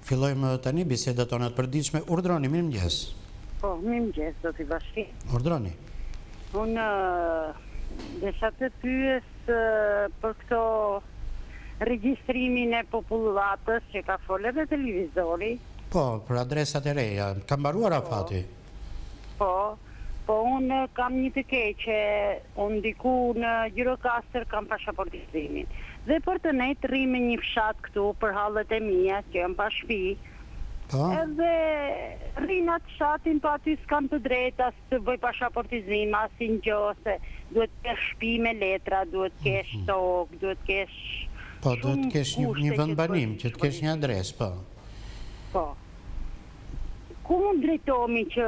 Fillojmë tani bisedat tona të përditshme. Urdhroni, mirëmëngjes. Po, mirëmëngjes, do t'i bashki. Urdhroni. Unë desha të pyes për këto regjistrimin e popullatës që ka folë edhe televizori. Po, për adresat e reja. Ka mbaruar afati? Po, unë kam një të keqe, unë diku në Gjirokastër kam pasaportizimin. Dhe për të nejtë rime një fshat këtu për halët e mija, që jam pa shpi, edhe rinat fshatin pa aty s'kam të drejta, së të bëj pasaportizim, asin gjose, duhet kesh shpi me letra, duhet kesh tokë, duhet kesh... Po, duhet kesh një vendbanim, që të kesh një adres, po. Po. Ku mund drejtomi që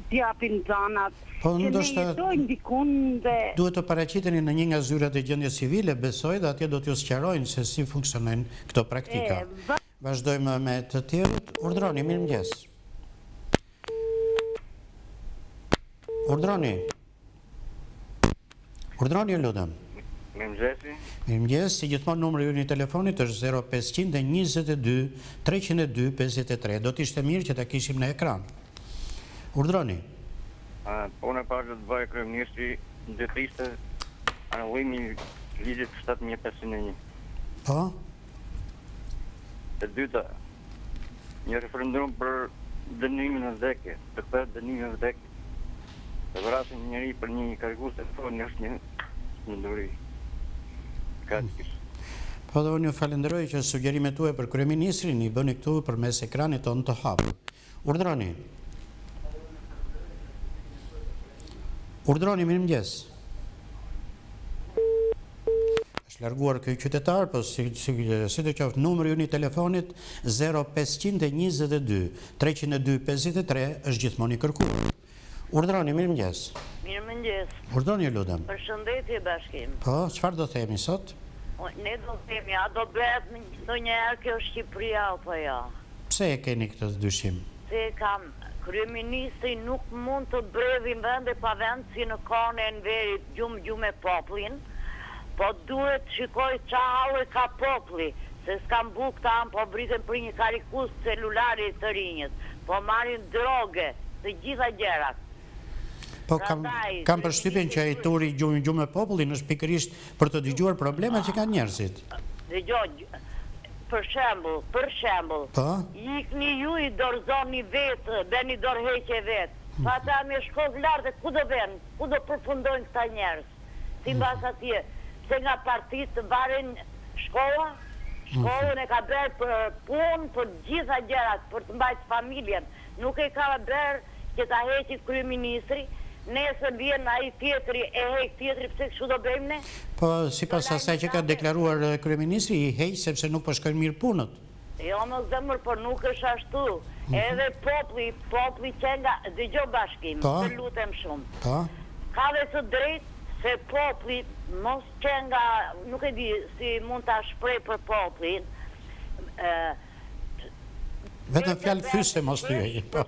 t'japin zanat, që ne jetojnë dikun dhe... Duhet të paraqiteni në një nga zyrat e gjendjes civile, besoj, dhe atje do t'ju sqarojnë se si funksionojnë këto praktika. Vazhdojmë me të tjerët. Urdhroni, mirëmëngjes. Urdhroni. Urdhroni, lutem. Mirëmëngjesi. Mirëmëngjes, si gjithmonë numri i telefonit është 0522 302 53. Do t'ishte mirë që ta kishim në ekran. Urdhroni. Unë e parë që të bëjë kryeministri në detiste anullimi ligjit 7501. Po? E dyta, një referendum për dënimin e vdekje, të kthehet dënimi e vdekje. Të vrasin njëri për një kargus të thonë është një smunduri. Po dhe unë ju falenderoj që sugjerimet tuaja për kryeministrin i bëni këtu përmes ekranit tonë të hapur. Urdhroni. Urdhroni, mirëmëngjes. Është larguar ky qytetar, po si të qoftë numri i telefonit 0522 302 53 është gjithmonë i kërkuar. Urdhroni, mirëmëngjes. Mirëmëngjes. Urdhroni, lutem. Përshëndetje bashkim. Po, çfarë do themi sot? Ne do themi, a do bëhet ndonjëherë kjo Shqipëria apo jo? Pse e keni këtë dyshim? Se kam kryeministri nuk mund të bredhin vende pa vend si në kone në verit gjumë e poplin, po duhet shikoj qa halë ka popli, se s'kam buk të amë, po briten për një karikus celulari të rinjës, po marin droge, të gjitha gjerat. Po kam përshtypjen që ai turi gjumë e popullin është pikërisht për të dëgjuar problemet që kanë njerëzit. Dëgjoj, për shembull, ikni ju i dorëzoni vetë, beni dorëheqje vetë, pa ta me shkollë lartë, ku do ben, ku do përfundojnë këta njerëz, si mbas atje, se nga partisë varen shkollën e ka bërë për punë, për gjitha gjerat, për të mbajtë familjen, nuk e ka bërë që ta heqit kryeministri, nëse vjen ai tjetri e heq tjetri, pse kështu do bëjmë ne? Po, sipas asaj që ka deklaruar kryeministri, i heq sepse nuk po shkojnë mirë punët. Jo, mos zemër, por nuk është ashtu. Edhe populli që nga dëgjoj bashkim, të lutem shumë. Ka dhe të drejtë se populli mos që nga, nuk e di si mund ta shpreh për popullin. Vetëm fjalë fyse mos thyej. Po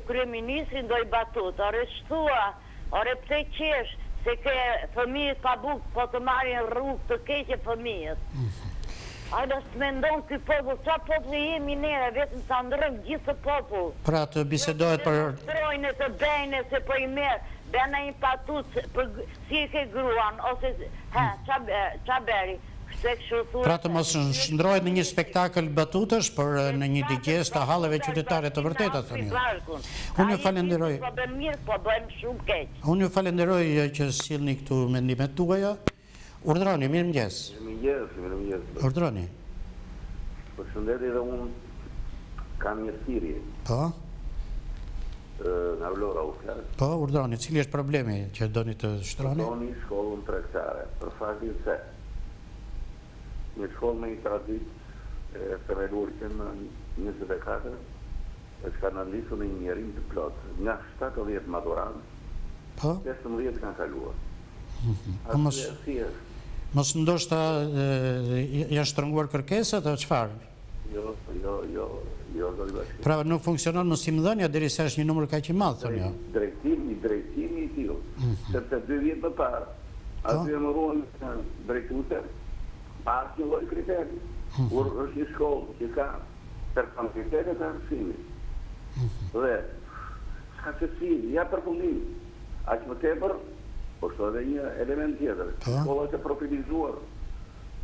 kryeministri ndoj batut, ore shtua, ore pse qesh, se ke fëmijët pa bukë, po të marrin rrugë të keqe fëmijët. Ajde së mendon ky popull, qa populli jemi nere, vetëm sa ndrëm gjithë popull. Pra të bisedohet për... Trojnë të bejnë, se po i merë, bena i patut, si e ke gruan, ose, qa beri. Pra të mos shndrohet në një spektakël batutësh, për në një digjes të halleve qytetare të vërteta, thoni. Unë ju falenderoj që sillni këtu mendimet tuaja. Urdhroni, mirëmëngjes. Mirëmëngjes. Urdhroni. Përshëndetje, dhe unë kam një thirrje. Po? Nga Vlora u flas. Po, urdhroni, cili është problemi që doni të shtroni? Doni shkollën tregtare, për faktin se një shkollë me një tradit e themeluar që në 24 është kanalizu në një njerim të plot. Nga 70 maturant, 15 kanë kaluar. Mos ndoshta janë shtrënguar kërkesat o çfarë? Jo, pra nuk funksionon mosimdhënia derisa është një numër kaq i madh, thonë jo. Drejtimi i tillë. Sepse 2 vjet më parë, aty e morruan drejtuese. Pas një lloj kriteri, kur është një shkollë që ka personalitetet e arsimit. Dhe, s'ka që si, ja përfundim, aq më tepër, po shto edhe një element tjetër, shkollat e profilizuar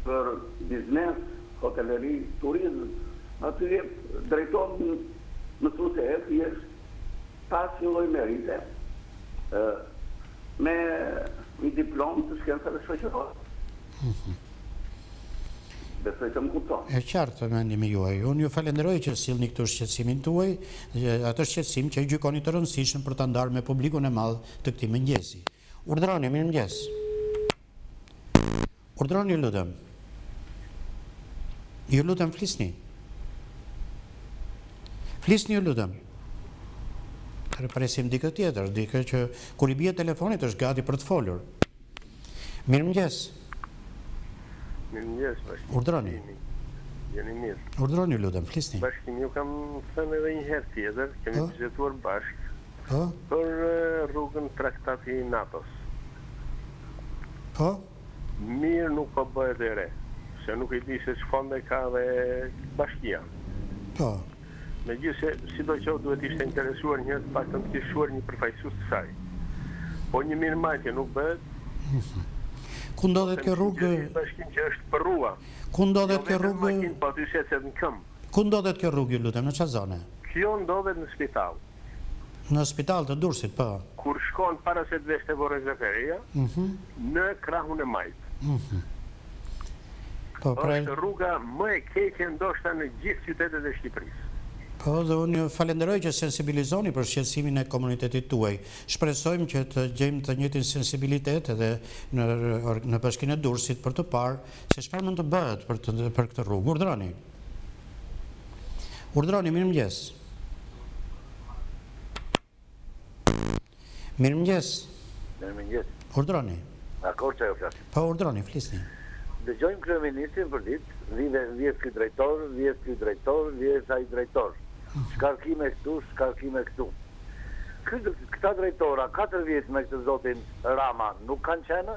për biznes, hoteleri, turizm, aty drejton mësuese e thjesht pas një lloj merite, me një diplomë të shkencave shoqërore. Besoj të më kupton. E qartë mendimi juaj. Unë ju falenderoj që sillni këtu shqetësimin tuaj, atë shqetësim që gjykoni të rëndësishëm për ta ndarë me publikun e madh të këtij mëngjesi. Urdhroni, mirëmëngjes. Urdhroni, ju lutem. Ju lutem, flisni. Flisni, ju lutem. Presim dikë tjetër, dikë që kur i bie telefonit është gati për të folur. Mirëmëngjes. Mirëmëngjes, bashkim. Urdhroni. Jeni mirë. Urdhroni, ju lutem, flisni. Bashkim, ju kam thënë edhe një herë tjetër, kemi biseduar bashkë për rrugën traktati NATO-s. Po? Mirë nuk po bëhet e re, se nuk i di se ç'fonde ka dhe bashkia. Po. Megjithëse sido që duhet ishte interesuar një të paktën të kishuar një përfaqësues të saj. Po një mirëmbajtje nuk bëhet. Ku ndodhet kjo rrugë? Bashkim që është për rrua. Ku ndodhet kjo rrugë? Po ty secet në këmbë. Ku ndodhet kjo rrugë, ju lutem, në çfarë zone? Kjo ndodhet në spital. Në spital të Durrësit, po. Kur shkon para se të veshte Borrë Zaferia, në krahun e Majt. Po, është rruga më e keqe ndoshta në gjithë qytetet e Shqipërisë. Po, dhe unë ju falenderoj që sensibilizoni për shqetësimin e komunitetit tuaj. Shpresojmë që të gjejmë të njëjtin sensibilitet edhe në Bashkinë e Durrësit për të parë se çfarë mund të bëhet për këtë rrugë. Urdhroni. Urdhroni, mirëmëngjes. Mirëmëngjes. Mirëmëngjes. Urdhroni. Dakor që jo flasim. Po, urdhroni, flisni. Dëgjojmë kryeministrin për ditë, vjet ky drejtor, vjet ky drejtor, vjet ai drejtor. Shkarkime këtu, shkarkime këtu. Këta drejtora, 4 vjet me këtë zotin Rama, nuk kanë qenë?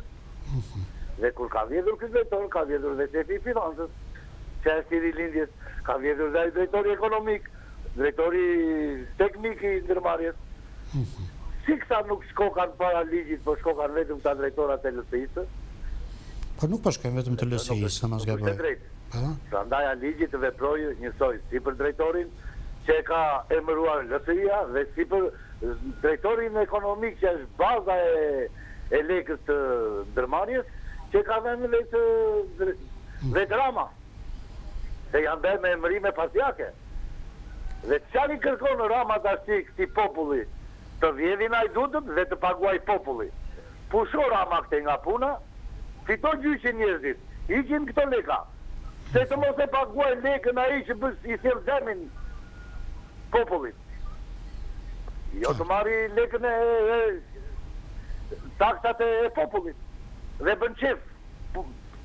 Dhe kur ka vjedhur ky drejtor, ka vjedhur dhe shefi i financës, që është i rilindjes, ka vjedhur dhe ai drejtori ekonomik, drejtori teknik i ndërmarrjes. Si këta nuk shkokan para ligjit, po shkokan vetëm këta drejtorat e LSI-së? Po nuk po shkojmë vetëm të LSI-së, mos gaboj. Prandaj ligji të veprojë njësoj si për drejtorin që ka emëruar LSI-ja dhe si për drejtorin ekonomik që është baza e lekës të ndërmarrjes që ka vënë vetë Rama. Se janë bërë me emërime pasjake. Dhe çfarë i kërkon Rama tash këtij populli? Të vjedhin ajdutët dhe të paguaj populli. Pusho Rama këte nga puna, fito gjyshin njerëzit, ikin këto leka. Se të mos e paguaj lekën a i që i thirë zemin popullit. Jo të marri lekën e taksat e popullit. Dhe bën qef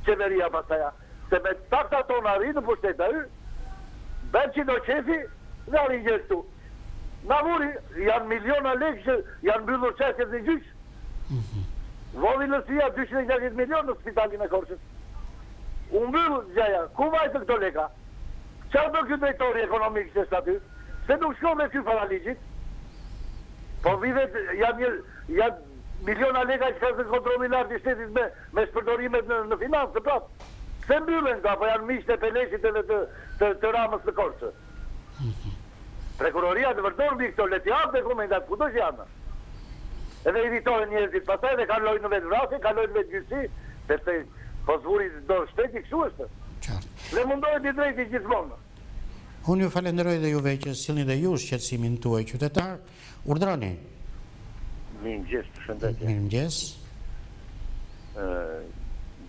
qeveria pastaja. Se me taksat tonë arri në pushtet e bën që do qefi dhe arri gjështu. Nga vuri, janë miliona lekë që janë mbyllur qeshet në gjysh. Vodhi LSI-ja 260 milion në spitalin e Korçës. Unë mbyllë gjaja, ku vajtë këto leka? Qarë do këtë drejtori ekonomik që është aty? Se nuk shko me këtë para ligjit? Po vivet janë miliona leka që kërës në kontrolin i shtetit me shpërdorimet në finansë të prapë. Se mbyllen ka, po janë miqtë e Peleshit edhe të Ramës në Korçë. Prekuroria të vërdorë mbi këto letjarë dhe komendat ku do që janë. Edhe iritohen njerëzit pasaj dhe kanë lojnë në vetë vrasje, kanë lojnë në vetë gjyqësi, sepse po zvurit do shteti kështu është. Dhe mundohet i drejti gjithmonë. Unë ju falenderoj dhe juve që sillni dhe ju shqetësimin tuaj qytetar. Urdhroni. Mirëmëngjes, përshëndetje. Mirëmëngjes.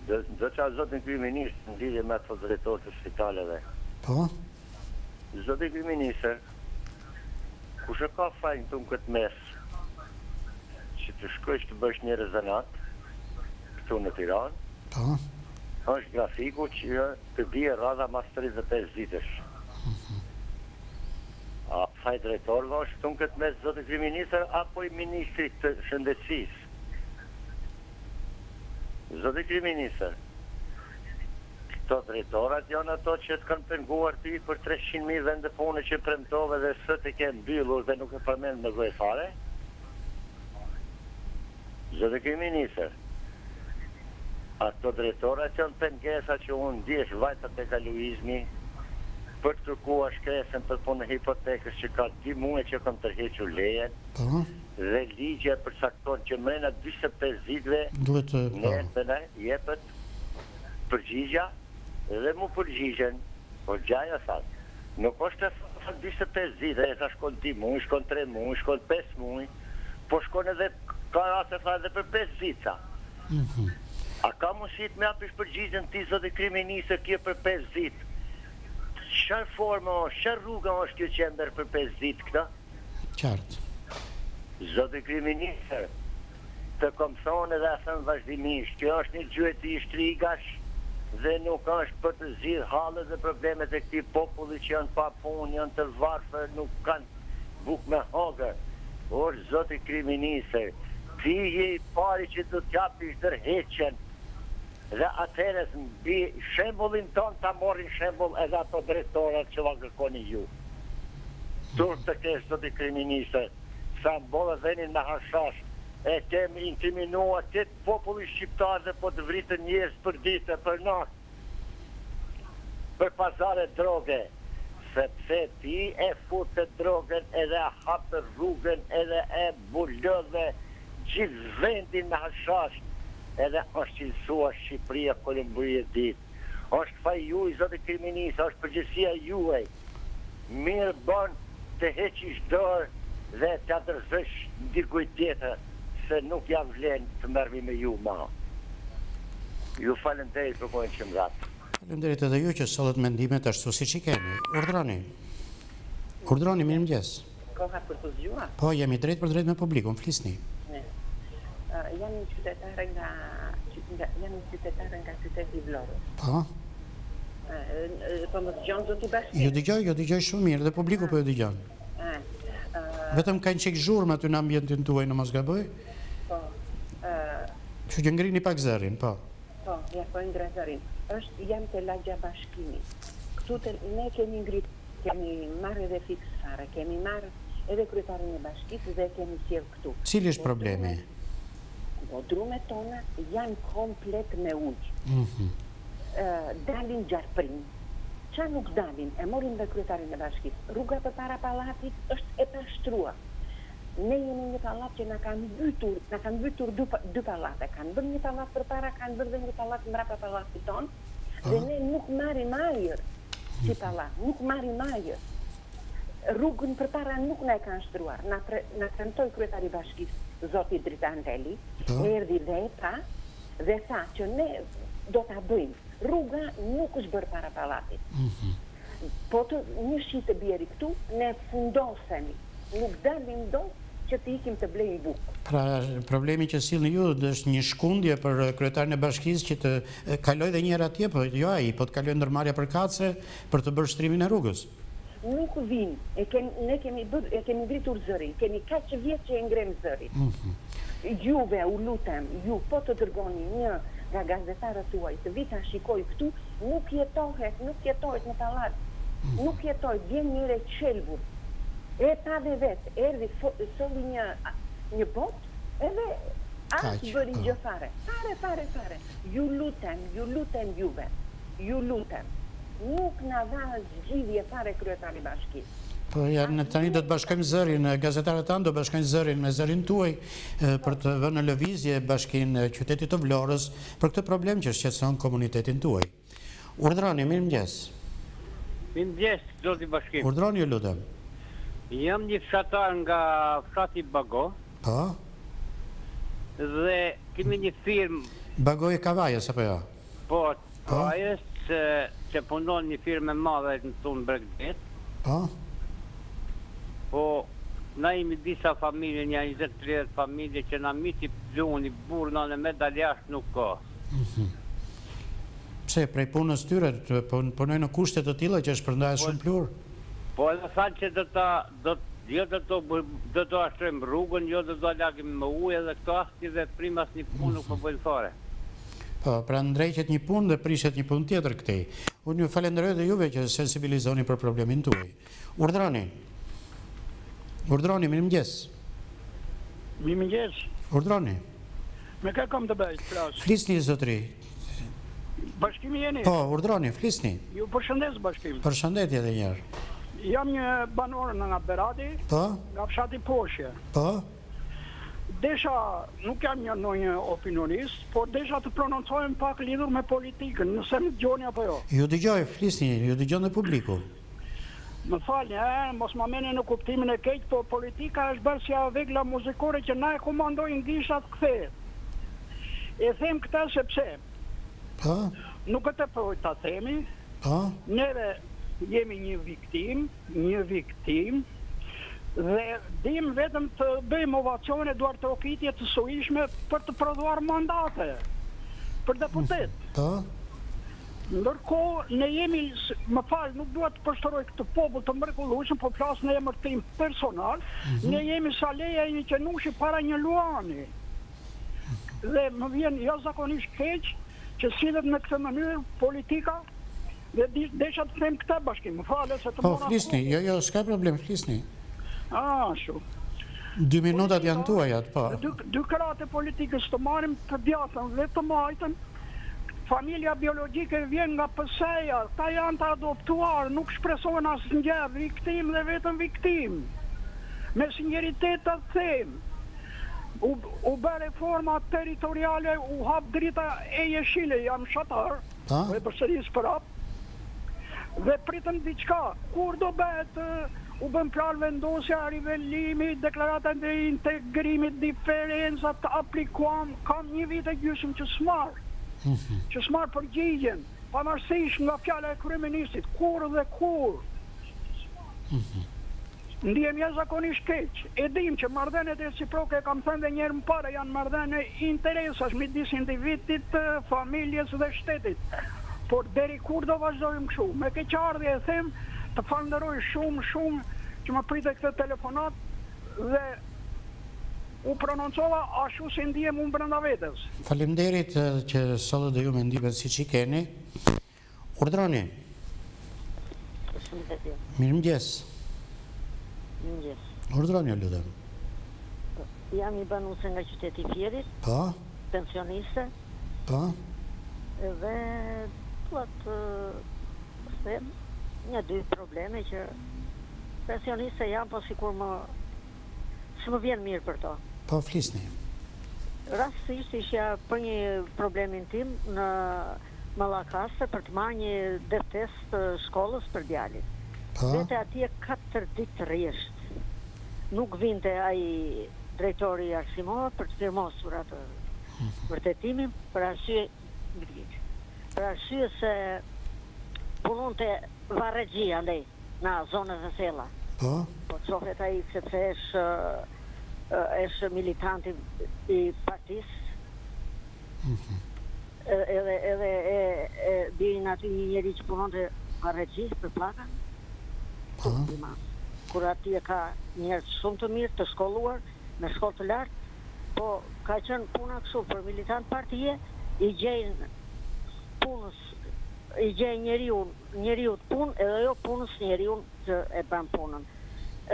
Do qa zotin kryeminist në lidhje me ato drejtorë të spitaleve. Po? Zotin kryeministër, kush e ka fajin të në këtë mes që të shkojsh të bësh një rezonat këtu në Tiranë, është grafiku që të bie rradha mas 35 ditësh. A faj drejtorëve është këtu në këtë mes zotin kryeministër apo i ministrit të shëndetësisë? Zotin kryeministër, Këto drejtorat janë ato që të kanë penguar ty për 300.000 vende pune që premtove dhe së të ke mbyllur dhe nuk e përmend me gojë fare? Zoti kryeministër, ato drejtorat janë pengesa që unë ndjesh vajtat e kaluizmi për të kërkuar shkresën për punë hipotekës që ka 2 muaj që kanë tërhequr lejen dhe ligje përcakton që mrena 45 ditëve ne jepet përgjigja dhe mu përgjigjen, po gjaja thasë. Nuk është e 25 ditë, e sa shkon 2 muaj, shkon 3 muaj, shkon 5 muaj, po shkon edhe ka raste tha edhe për 5 ditë. A ka mundësi me apish përgjigjen ti zotë kryeministër kjo për 5 ditë? Çfarë forma është, çfarë rruga është kjo qendër për 5 ditë këta? Qartë. Zotë kryeministër, të kom thonë edhe thënë vazhdimisht, kjo është një gjuhët i shtrigash dhe nuk është për të zgjidhur hallet dhe problemet e këtij populli që janë pa punë, janë të varfër, nuk kanë bukë me hogër. Por zotë kryeministër, ti je i pari që do t'japish ndërheqjen dhe atëherës mbi shembullin ton ta morrin shembull edhe ato drejtorat që kërkoni ju. Tur të kesh zotë kryeministër, sa mbollë venin në hashash, e kemi intiminuar këtë populli shqiptar dhe po të vritën njerëz për ditë, për natë, për pazare droge, sepse ti e futë drogën edhe e hapë rrugën edhe e bulodhe gjithë vendin në hashash, edhe është cilësua Shqipëria Kolumbria ditë. Është faj juaj, zotë kryeministër, është përgjegjësia juaj. Mirë bën të heqish dorë dhe të adërzësh dikujt tjetër, se nuk jam vlen të merrmi me ju ma. Ju falenderit për kohën që më dhatë. Falenderit edhe ju që sollet mendimet ashtu siç i keni. Urdhroni. Urdhroni, mirëmëngjes. Koha për të zgjuar? Po, jemi drejt për drejt me publikun, flisni. Jam një qytetare nga qyteti Vlorës. Po? Po më dëgjon zoti Bashkim? Ju dëgjoj shumë mirë dhe publiku po ju dëgjon. Vetëm ka një çik zhurmë aty në ambientin tuaj, në mos gaboj? Po. Që që ngrini pak zërin, po. Po, ja po ngre zërin. Jam të Lagja Bashkimi. Këtu ne kemi ngrit, kemi marrë edhe fiksare, kemi marrë edhe kryetarin e bashkisë dhe kemi sjellë këtu. Cili është problemi? Bodrumet tona janë komplet me ujë. Dalin gjarprim. Qa nuk dalin? E morin dhe kryetarin e bashkisë. Rruga për para palatit është e pashtruar. Ne jemi një pallat që na kanë mbytur dy pallate. Kanë bërë një pallat për para, kanë bërë dhe një pallat mbrapa pallatit ton. Dhe ne nuk marrim ajër si pallat, nuk marrim ajër. Rrugën për para nuk na e kanë shtruar. Na premtoi kryetari i bashkisë, zoti Dritanteli, erdhi dhe tha që ne do ta bëjmë. Rruga nuk është bërë para pallatit. Po të një shi të bjeri këtu, ne fundosemi. Nuk dalim do që të ikim të blejmë bukë. Pra, problemi që sillni ju është një shkundje për kryetarin e bashkisë që të kaloj dhe njëra atje, po jo ai, po të kaloj ndërmarrja përkatëse për të bërë shtrimin e rrugës. Nuk vinë, ne kemi ngritur zërin, kemi kaq vjet që e ngrem zërin. Juve, u lutem, ju po të dërgoni një nga gazetarët tuaj të vita shikoj këtu, nuk jetohet në pallat. Nuk jetohet, vjen njëre qelbur. E pa dhe vetë, erdi soli një bot, edhe asë bëri gjë fare. Fare. Ju lutem juve. Ju lutem. Nuk na dha zgjidhje fare kryetari bashkisë. Po janë tani do të bashkojmë zërin, gazetarët tanë do bashkojnë zërin me zërin tuaj për të vënë në lëvizje bashkinë e qytetit të Vlorës për këtë problem që shqetëson komunitetin tuaj. Urdhroni, mirëmëngjes. Mirëmëngjes, zoti Bashkim. Urdhroni, ju lutem. Jam një fshatar nga fshati Bago. Po? Dhe kemi një firmë... Bago e Kavajës, apo jo? Po, Kavajës, që punon një firmë e madhe në tonë Bregdet. Po? Po, na jemi disa familje, një 20-30 familje që na miti pluni, burna në medaljash nuk ka. Pse, prej punës tyre, punojnë në kushtet të tilla që shpërndahet shumë plur? Po edhe thanë që do të ashtrojmë rrugën, jo do të lagim me ujë edhe këto asnjë dhe primas një punë nuk po bëjnë fare. Po, pra ndrejqet një punë dhe prishet një punë tjetër këtej. Unë ju falenderoj dhe juve që sensibilizoni për problemin tuaj. Urdhroni, mirëmëngjes. Mirëmëngjes. Urdhroni. Me ka kam të bëjt, plasë. Flisni, zotri. Bashkimi jeni? Po, urdhroni, flisni. Ju përshëndes bashkim. Përshëndetje edhe njerë. Jam një banor nga Berati, nga fshati Poshje. Po? Desha, nuk jam një opinionist, por desha të prononcojmë pak lidhur me politikën, nëse më dëgjoni apo jo. Ju dëgjoj, flisni, ju dëgjon dhe publiku. Më falni, mos ma meni në kuptimin e keq, po politika është bërë si a vegla muzikore që na e komandojnë gishat këthe. E them këta sepse, nuk e të projt të themi, neve jemi një viktim, dhe dim vetëm të bëjmë ovacione duar të okitje të sojishme për të prodhuar mandate për deputet. Ndërkohë, ne jemi, më falë, nuk duhet të përshëroj këtë popull të mrekullueshëm, po flasë në emër tim personal, ne jemi sa leja e një qenushi para një luani. Dhe më vjen jashtëzakonisht keq që sillet në këtë mënyrë politika, dhe desha të them këtë bashkim, më falë se të mora... Po, flisni, jo, s'ka problem, flisni. Shu. 2 minutat janë tuajat, po. Dy krate politikës të marim të djatën dhe të majtën, familja biologike vjen nga pëseja, ta janë të adoptuar, nuk shpresohen asë një viktim dhe vetëm viktim. Me sinceritet të them, u bë reforma territoriale, u hap drita e jeshile, jam shatar, e përsëris për hap, dhe pritëm diçka, kur do bëhet u bën plan vendosja, rivellimi, deklaratën e integrimit, diferencat të aplikuam, kam një vit e gjysmë që s'marr përgjigjen, pavarësisht nga fjala e kryeministit, kur dhe kur. Ndihem jashtëzakonisht keq. E dim që marrëdhëniet reciproke, kam thënë edhe një herë më parë, janë marrëdhënie interesash midis individit, familjes dhe shtetit. Por deri kur do vazhdojmë kështu? Me keqardhje e them, të falenderoj shumë që më prite këtë telefonat dhe u prononcova ashtu si ndihem unë brenda vetes. Faleminderit që sot dhe ju me ndihet siç i keni. Urdhroni. Mirëmëngjes. Mirëmëngjes. Urdhroni, lutem. Jam i banuese nga qyteti i Fierit. Po. Pensioniste. Po. Dhe them një dy probleme që pensioniste janë, po sikur më vjen mirë për to. Po, flisni. Rastisht ishja për një problemin tim në Mallakaste për të marrë një deftes të shkollës për djalit. Vete atje 4 ditë rresht. Nuk vinte ai drejtori Arsimova për të firmosur atë vërtetimin për arsye se punonte varregji andej në zonën e thella. Po qofet ai sepse është militant i partisë. Edhe birin aty një njeri që punonte varregji për paga. Kur atje ka njerëz shumë të mirë, të shkolluar, me shkollë të lartë, po ka qenë puna kështu për militant partije, i gjejnë punës, i gjejnë njeriu të punë, edhe jo punës njeriu që e bën punën.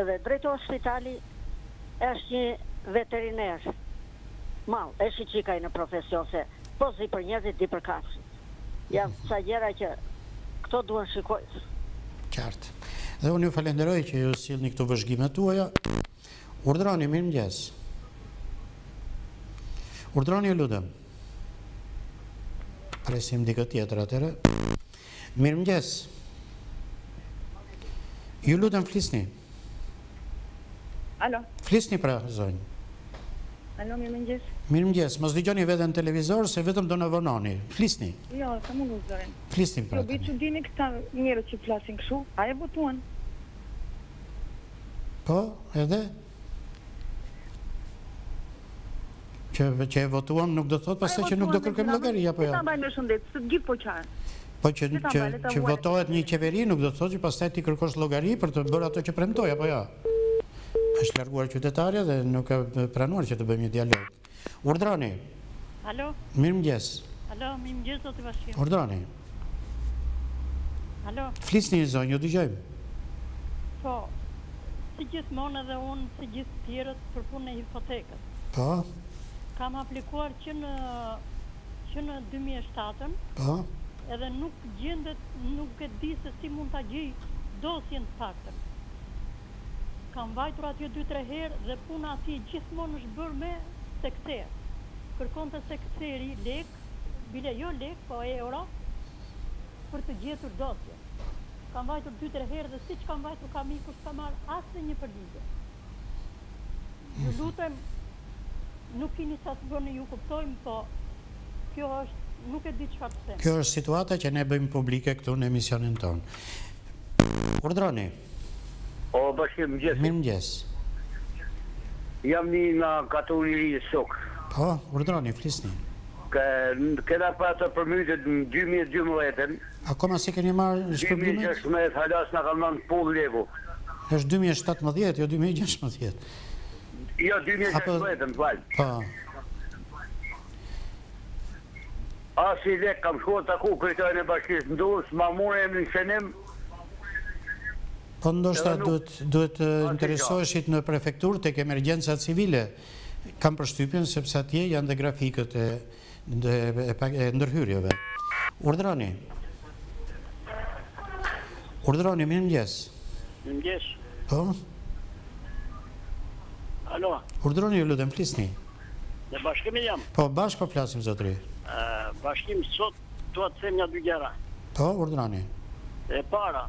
Edhe drejtori spitali është një veteriner. Është i qikaj në profesion se po zi për njerëzit di për kafshët. Janë sa gjëra që këto duhen shikojnë. Qartë. Dhe unë ju falenderoj që ju sillni këto vëzhgimet tuaja. Urdhroni, mirëmëngjes. Urdhroni, ju lutem. Presim dikë tjetër atëre. Mirëmëngjes. Ju lutem, flisni. Alo. Flisni pra, zonjë. Alo, mirëmëngjes. Mirëmëngjes, mos dëgjoni veten në televizor se vetëm do na vononi. Flisni. Jo, sa mundu zorin. Flisni pra. Jo, bëj çuditni këta njerëz që flasin kështu. A e votuan? Po, edhe? Që e votuam nuk do thot pastaj që nuk do kërkojmë llogari apo jo? Ta mbajmë shëndet, të gjithë po qarë. Po që votohet një qeveri nuk do të thotë që pastaj ti kërkosh llogari për të bërë ato që premtoi apo jo? Është larguar qytetarja dhe nuk ka pranuar që të bëjmë një dialog. Urdhroni. Alo. Mirëmëngjes. Alo, mi më gjithë, zoti Bashkim. Urdhroni. Alo. Flisni një zonjë, ju dëgjojmë. Po, si gjithmonë edhe unë, si gjithë tjerët, për punë e hipotekës. Po. Kam aplikuar që në 2007-ën, po. Edhe nuk gjendet, nuk e di se si mund ta gjej dosjen të paktën. Kam vajtur atje 2-3 herë dhe puna atje gjithmonë është bërë me sekter. Kërkonte sekteri lek, bile jo lek, po euro, për të gjetur dosje. Kam vajtur 2-3 herë dhe siç kam vajtur kam ikur s'ka marrë asnjë përgjigje. Ju lutem, nuk keni sa të bëni, ju kuptojmë, po kjo është, nuk e di çfarë të them. Kjo është situata që ne bëjmë publike këtu në emisionin tonë. Urdhroni. O, Bashkim, mëgjes. Mirë mëgjes. Jam një nga kategorisë shok. Po, urdhroni, flisni. Kena pa të përmytët në 2012-ën. Akoma se keni marrë shpërblimet? 2016 halas nga kam nënë pull levu. është 2017, jo 2016. Jo, 2016, falë. Po. As i lek kam shkuar taku kryetarën e bashkisë ndus, ma more në shënim. Po ndoshta duhet interesoheshit në prefekturë tek emergjenca civile. Kam përshtypjen sepse atje janë dhe grafikët e ndërhyrjeve. Urdhroni. Urdhroni, mirëmëngjes. Mirëmëngjes. Po? Alo. Urdhroni, ju lutem, flisni. Në bashkimin jam. Po, bashkë po flasim, zotëri. Bashkim sot do të them një dy gjëra. Po, urdhroni. E para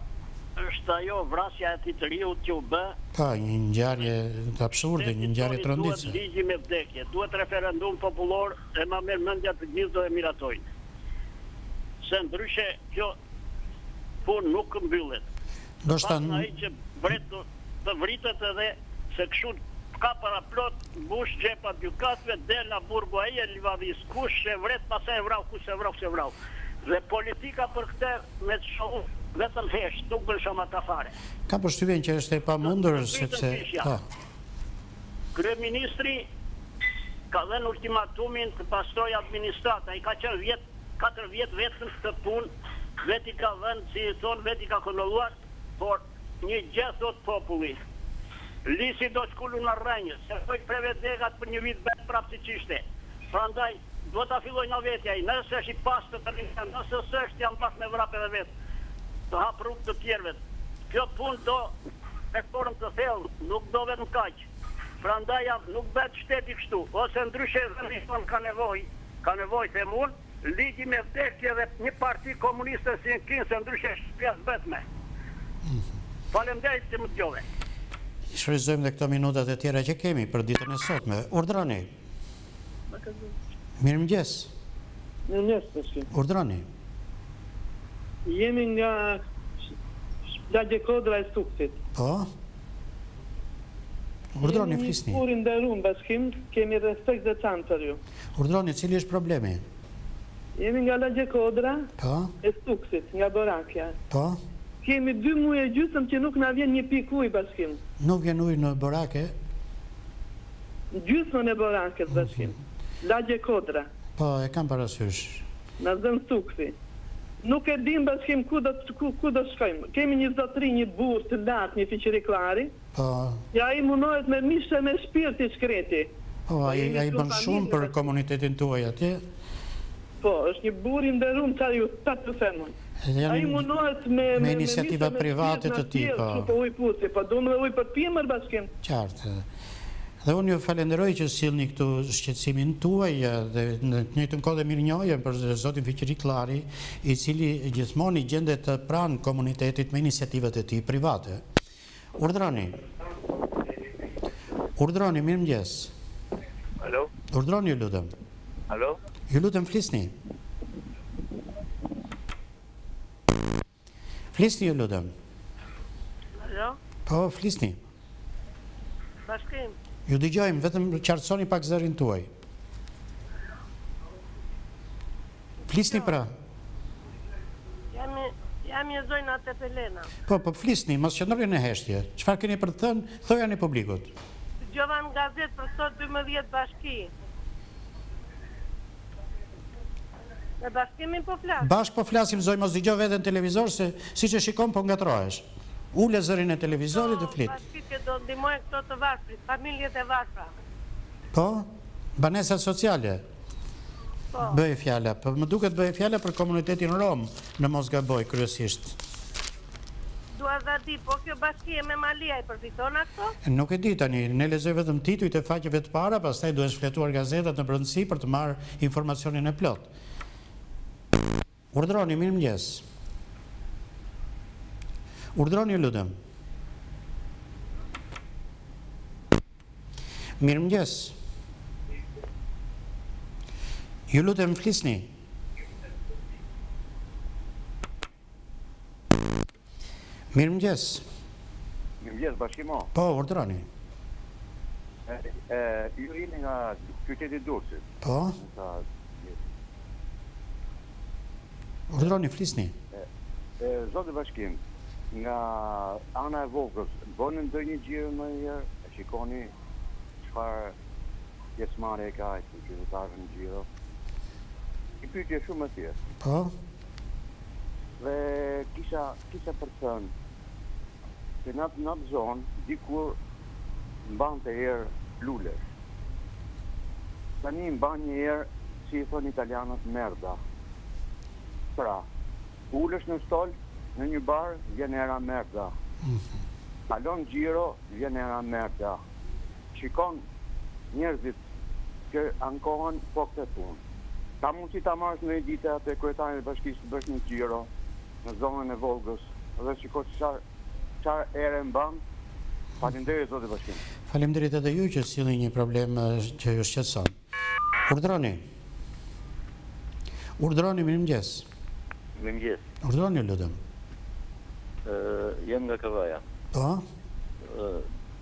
është ajo vrasja e tij të riut që u bë. Pa, një ngjarje të absurde, një ngjarje tronditse. Duhet ligji me vdekje, duhet referendum popullor e ma merr mendja të gjithë do e miratojnë. Se ndryshe kjo punë nuk mbyllet. Ndoshta ai që vret të vritet edhe se kështu ka para plot mbush xhepat gjykatëve del na burgu ai e livadis kush e vret pastaj e vrau kush e vrau. Dhe politika për këtë me të shoh vetëm hesh, nuk bën shumë ata fare. Ka përshtypjen që është e pamundur sepse Kryeministri ka dhënë ultimatumin të pastroj administrata, ai ka qenë 4 vjet vetëm këtë punë, veti ka dhënë, si thon, veti ka kontrolluar, por një gjë thot populli. Lisi do shkullu në rrenjës, se foj preve degat për një vit vetë prapë si qishte. Prandaj, do ta filloj në vetja i, nëse është i pas të rrinë, nëse është jam pas me vrap edhe vetë, të hapë rrugë të tjerëve. Kjo punë do e formë të thellë, nuk do vetëm kaq. Prandaj nuk bëhet shteti kështu, ose ndryshe vendin ka nevojë them unë, ligji me vdekje dhe një parti komuniste si në kinë, se ndryshe shpjas vetme. Faleminderit që më dëgjove. Shfrytëzojmë dhe këto minutat e tjera që kemi për ditën e sotme. Urdhroni. Mirëmëngjes. Mirëmëngjes, Bashkim. Urdhroni. Jemi nga Lagje Kodra e Stuksit. Po? Urdhroni, flisni. Jemi një kur nderuar, Bashkim, kemi respekt dhe çan për ju. Urdhroni, cili është problemi? Jemi nga Lagje Kodra e Stuksit, nga Borakja. Po? Kemi 2 muaj e gjysmë që nuk na vjen një pikë ujë, Bashkim. Nuk vjen ujë në Borake? Gjysmën e Borakës, Bashkim. Lagje Kodra. Po, e kam parasysh. Na zën Stuksi. Nuk e dim, Bashkim, ku do shkojmë. Kemi një zotëri, një burr të lartë, një fiqiriklari. Po. Ja, ai mundohet me mishë me shpirt i shkreti. Po, ai bën shumë për komunitetin tuaj atje. Po, është një burr i nderuar, çfarë të them. Ai mundohet me iniciativa private të tipa. Po ujë pusi, po duam dhe ujë për pjemër, Bashkim. Qartë. Dhe unë ju falenderoj që sillni këtu shqetësimin tuaj dhe në të njëjtën kohë dhe mirënjohjen për zotin Fiqiriklari, i cili gjithmonë i gjendet pranë komunitetit me iniciativat e tij private. Urdhroni. Urdhroni, mirëmëngjes. Alo. Urdhroni, ju lutem. Alo. Ju lutem, flisni. Flisni, ju lutem. Alo? Po, flisni. Bashkim. Ju dëgjojmë, vetëm qartësoni pak zërin tuaj. Flisni pra. Jam një zojnë atë Pelena. Po, flisni, mos qëndroni në heshtje. Çfarë keni për të thënë, thojani publikut. Dëgjova në gazetë për sot 12 bashki. Me bashkimin po flasim. Bashk po flasim, zoj, mos dëgjoj veten në televizor, se si që shikon po ngatrohesh. Ule zërin e televizorit dhe flit. Bashkit që do ndihmojnë këto të varfrit, familjet e varfra. Po? Banesat sociale? Po. Bëj fjala, po më duket bëj fjala për komunitetin rom në Mosgaboj kryesisht. Dua dhe di, po kjo bashkie me Malia i përfiton këto? Nuk e di tani, ne lexoj vetëm titujt e faqeve të para, pastaj duhen shfletuar gazetat në brendësi për të marrë informacionin e plot. Urdhroni, mirëmëngjes. Urdhroni, lutem. Mirëmëngjes. Ju lutem flisni. Mirëmëngjes. Mirëmëngjes, bashkimo. Po, urdhroni. Ju jeni nga qyteti Durrësit. Po. Urdhroni, flisni. Zotë bashkim, nga ana e Vogës, bënë ndonjë gjirë më herë, e shikoni çfarë pjesëmarrje ka ai qytetarëve në gjiro. I pyetje shumë atje. Po. Dhe kisha për të thënë se në atë zonë dikur mbante herë lulesh. Tani mban një herë, si i thonë italianët, merda. Pra, ulesh në stol, në një bar, vjen era merda. Kalon gjiro, vjen era merda. Shikon njerëzit që ankohen po këtë punë. Ka mundësi ta marrësh në ditë atë kryetarin e bashkisë të bësh një gjiro në zonën e Volgës dhe shiko çfarë ere mban. Faleminderit zotë bashkim. Faleminderit edhe ju që sillni një problem që ju shqetëson. Urdhroni. Urdhroni, mirëmëngjes. Mirëmëngjes. Urdhroni, lutem. Jam nga Kavaja. Po?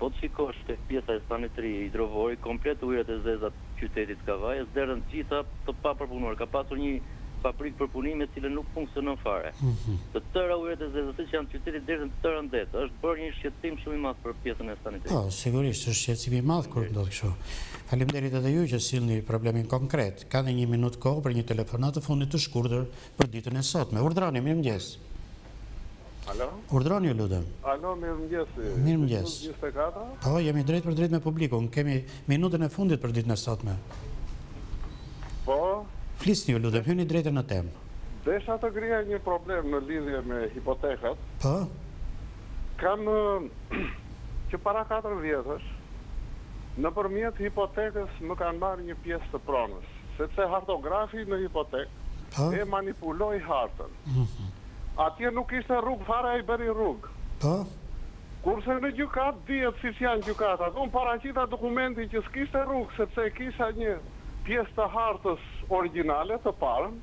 Po të shikosh tek pjesa e sanitri hidrovori, komplet ujërat e zeza të qytetit Kavajës derdhen gjitha të papërpunuar. Ka pasur një fabrikë përpunimi e cila nuk funksionon fare. Të tëra ujërat e zeza që janë qytetit derdhen të tëra ndet. Është bërë një shqetësim shumë i madh për pjesën e sanitrit. Po, sigurisht është shqetësim i madh kur ndodh kështu. Faleminderit edhe ju që sillni problemin konkret. Ka dhe 1 minutë kohë për një telefonat të fundit të shkurtër për ditën e sotme. Urdhroni, mirëmëngjes. Alo? Urdhroni, ju lutem. Alo, mirëmëngjes. Mirëmëngjes. Po, jemi drejt për drejt me publikun. Kemi minutën e fundit për ditën e sotme. Po? Flisni, ju lutem, hyni drejtë në temë. Desha të grija një problem në lidhje me hipotekat. Po? Kam që para 4 vjetësh, nëpërmjet hipotekës më kanë marrë një pjesë të pronës, sepse hartografi në hipotekë e manipuloi hartën. Atje nuk ishte rrugë fare, ai bëri rrugë. Po? Kurse në gjykat dihet si janë gjykatat. Unë paraqita dokumentin që s'kishte rrugë, sepse kisha një pjesë të hartës origjinale të parën.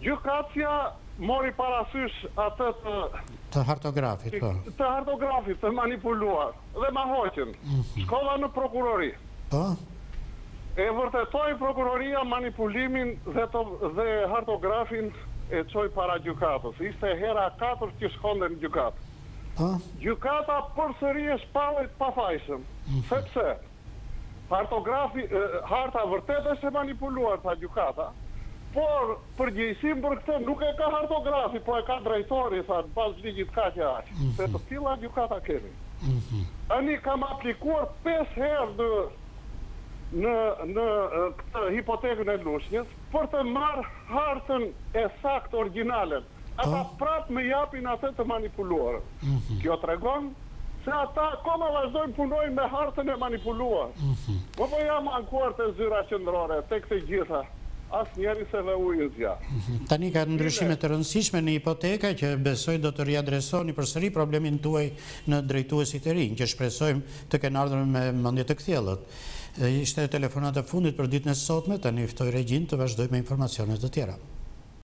Gjykatja mori parasysh atë të hartografit, po. Të hartografit, të manipuluar dhe ma hoqën. Shkova në prokurori. Po? E vërtetoi prokuroria manipulimin dhe hartografin e çoi para gjykatës. Ishte hera 4 që shkonte në gjykatë. Po? Gjykata përsëri e shpallet pafajshëm. Sepse harta vërtet është e manipuluar tha gjykata, por përgjegjësim për këtë nuk e ka hartografi, po e ka drejtori, tha, pas ligjit ka që aq. Se të tilla gjykata kemi. Ani kam aplikuar 5 herë në këtë hipotekën e Lushnjës për të marrë hartën e saktë origjinale. Ata prapë më japin atë të manipuluar. Kjo tregon se ata koma vazhdojnë punojnë me hartën e manipuluar. Po jam ankuar të zyra qendrore, tek të gjitha. Asnjëri se dhe ujë zja. Tani ka ndryshime të rëndësishme në hipoteka që besoj do të riadresoni përsëri problemin tuaj në drejtuesit e rinj, që shpresojmë të kenë ardhur me mendje të kthjellët. Ishte telefonata fundit për ditën e sotme, tani ftoj regjin të vazhdoj me informacione të tjera.